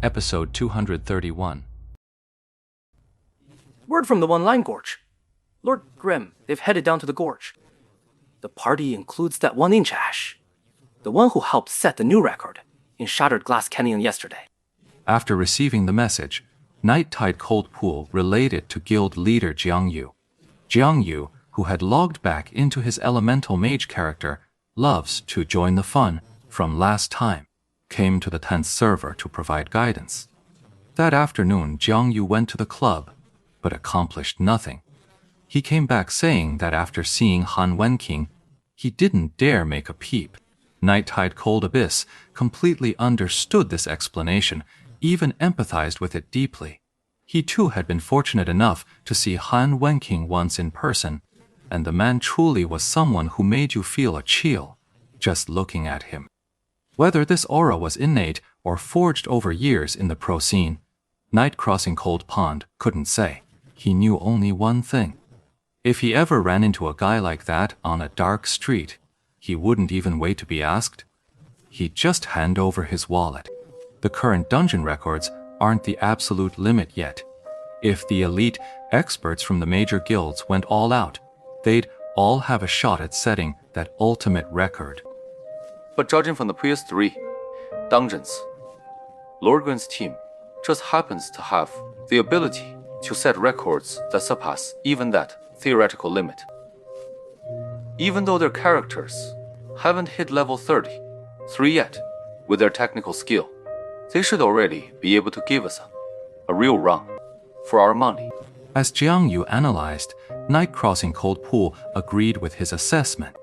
Episode 231. Word from the One Line Gorge. Lord Grimm, they've headed down to the gorge. The party includes that 1-inch Ash, the one who helped set the new record in Shattered Glass Canyon yesterday. After receiving the message, Night Tide Coldpool relayed it to guild leader Jiang Yu. Jiang Yu, who had logged back into his elemental mage character, loves to join the fun from last time, came to the 10th server to provide guidance. That afternoon, Jiang Yu went to the club, but accomplished nothing. He came back saying that after seeing Han Wenqing, he didn't dare make a peep. Night Tide Cold Abyss completely understood this explanation, even empathized with it deeply. He too had been fortunate enough to see Han Wenqing once in person, and the man truly was someone who made you feel a chill just looking at him. Whether this aura was innate or forged over years in the pro scene, Night Crossing Cold Pond couldn't say. He knew only one thing. If he ever ran into a guy like that on a dark street, he wouldn't even wait to be asked. He'd just hand over his wallet. The current dungeon records aren't the absolute limit yet. If the elite experts from the major guilds went all out, they'd all have a shot at setting that ultimate record. But judging from the previous 3 dungeons, Lord Grimm's team just happens to have the ability to set records that surpass even that theoretical limit. Even though their characters haven't hit level 33 yet with their technical skill, they should already be able to give us a real run for our money. As Jiang Yu analyzed, Night Crossing Cold Pool agreed with his assessment.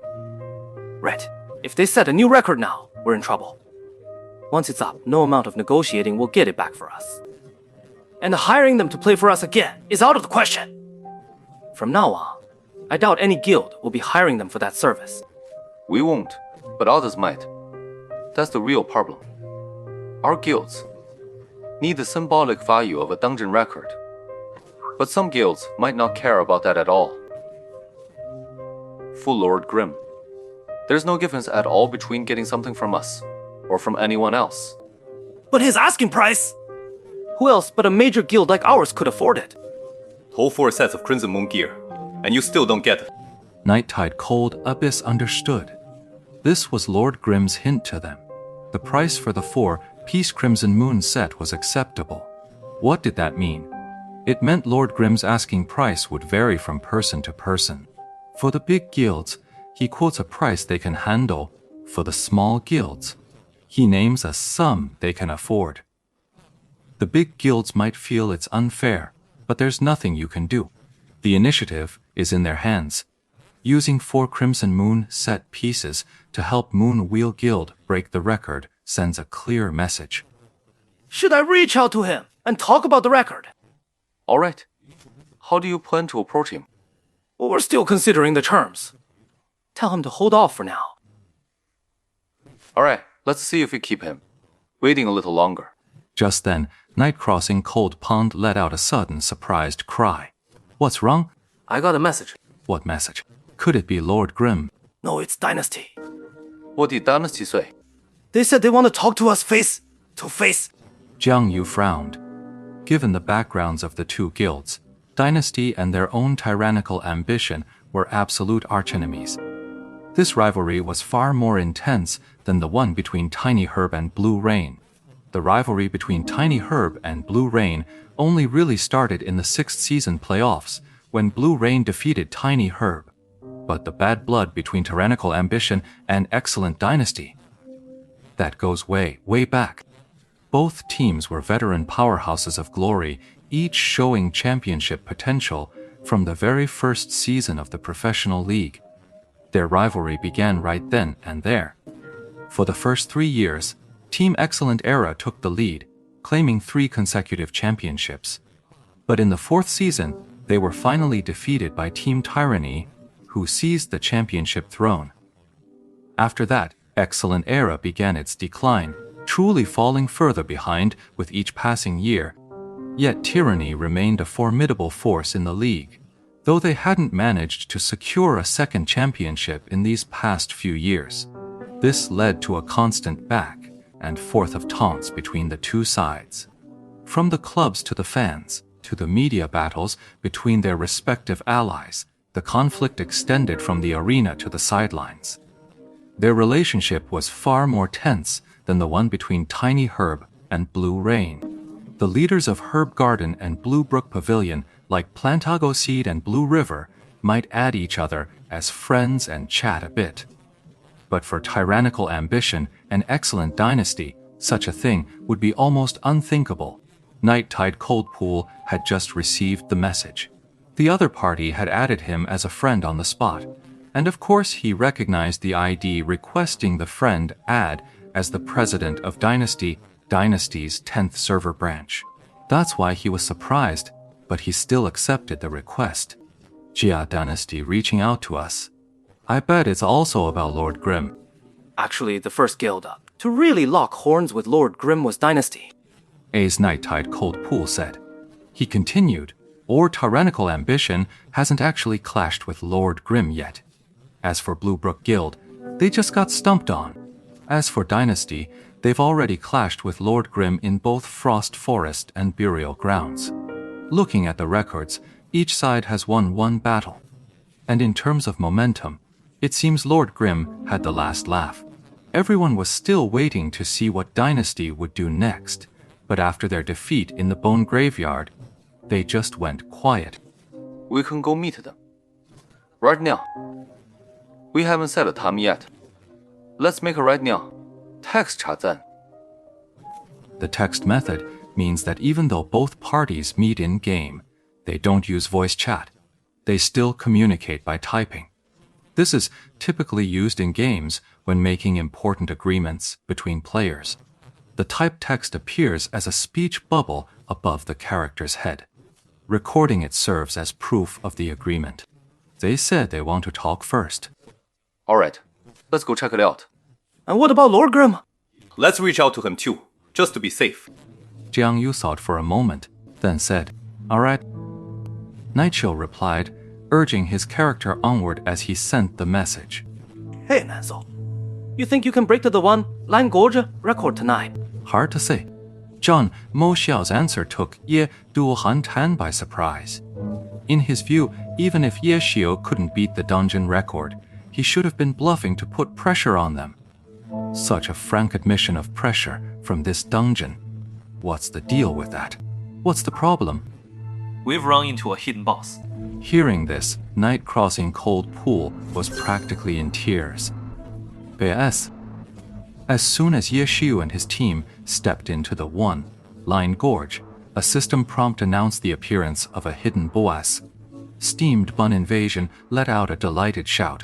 Right. If they set a new record now, we're in trouble. Once it's up, no amount of negotiating will get it back for us. And hiring them to play for us again is out of the question. From now on, I doubt any guild will be hiring them for that service. We won't, but others might. That's the real problem. Our guilds need the symbolic value of a dungeon record, but some guilds might not care about that at all. For Lord Grimm, there's no difference at all between getting something from us or from anyone else. But his asking price? Who else but a major guild like ours could afford it? Whole 4 sets of Crimson Moon gear, and you still don't get it. Night Tide Cold Abyss understood. This was Lord Grimm's hint to them. The price for the 4-piece Crimson Moon set was acceptable. What did that mean? It meant Lord Grimm's asking price would vary from person to person. For the big guilds, he quotes a price they can handle. For the small guilds, he names a sum they can afford. The big guilds might feel it's unfair, but there's nothing you can do. The initiative is in their hands. Using 4 Crimson Moon set pieces to help Moon Wheel Guild break the record sends a clear message. Should I reach out to him and talk about the record? Alright. How do you plan to approach him? Well, we're still considering the terms. Tell him to hold off for now. Alright, let's see if we keep him waiting a little longer. Just then, Night Crossing Cold Pond let out a sudden surprised cry. What's wrong? I got a message. What message? Could it be Lord Grimm? No, it's Dynasty. What did Dynasty say? They said they want to talk to us face to face. Jiang Yu frowned. Given the backgrounds of the 2 guilds, Dynasty and their own tyrannical ambition were absolute archenemies. This rivalry was far more intense than the one between Tiny Herb and Blue Rain. The rivalry between Tiny Herb and Blue Rain only really started in the 6th season playoffs when Blue Rain defeated Tiny Herb. But the bad blood between tyrannical ambition and excellent Dynasty, that goes way, way back. Both teams were veteran powerhouses of glory, each showing championship potential from the very first season of the professional league. Their rivalry began right then and there. For the first 3 years, Team Excellent Era took the lead, claiming 3 consecutive championships. But in the 4th season, they were finally defeated by Team Tyranny, who seized the championship throne. After that, Excellent Era began its decline, truly falling further behind with each passing year. Yet Tyranny remained a formidable force in the league, though they hadn't managed to secure a second championship in these past few years. This led to a constant back and forth of taunts between the 2 sides. From the clubs to the fans, to the media battles between their respective allies, the conflict extended from the arena to the sidelines. Their relationship was far more tense than the one between Tiny Herb and Blue Rain. The leaders of Herb Garden and Blue Brook Pavilion, like Plantago Seed and Blue River, might add each other as friends and chat a bit. But for tyrannical ambition and excellent dynasty, such a thing would be almost unthinkable. Night Tide Coldpool had just received the message. The other party had added him as a friend on the spot, and of course he recognized the ID requesting the friend add as the president of Dynasty's 10th server branch. That's why he was surprised, but he still accepted the request. Jia Dynasty reaching out to us. I bet it's also about Lord Grimm. Actually, the first guild up to really lock horns with Lord Grimm was Dynasty. A's Night Tide Coldpool said. He continued, or tyrannical ambition hasn't actually clashed with Lord Grimm yet. As for Blue Brook Guild, they just got stumped on. As for Dynasty, they've already clashed with Lord Grimm in both Frost Forest and Burial Grounds. Looking at the records, each side has won one battle. And in terms of momentum, it seems Lord Grimm had the last laugh. Everyone was still waiting to see what Dynasty would do next, but after their defeat in the Bone Graveyard, they just went quiet. We can go meet them. Right now. We haven't set a time yet. Let's make it right now. Text 查赞. The text method means that even though both parties meet in-game, they don't use voice chat. They still communicate by typing. This is typically used in games when making important agreements between players. The typed text appears as a speech bubble above the character's head. Recording it serves as proof of the agreement. They said they want to talk first. Alright, let's go check it out. And what about Lord Grimm? Let's reach out to him too, just to be safe. Jiang Yu thought for a moment, then said, "All right." Nightshill replied, urging his character onward as he sent the message. Hey, Nanzo. You think you can break to the one Lan Gorge record tonight? Hard to say. John Mo Xiao's answer took Ye Duohan Tan by surprise. In his view, even if Ye Xiu couldn't beat the dungeon record, he should have been bluffing to put pressure on them. Such a frank admission of pressure from this dungeon. What's the deal with that? What's the problem? We've run into a hidden boss. Hearing this, Night Crossing Coldpool was practically in tears. PS. As soon as Ye Xiu and his team stepped into the Line Gorge, a system prompt announced the appearance of a hidden boss. Steamed Bun Invasion let out a delighted shout.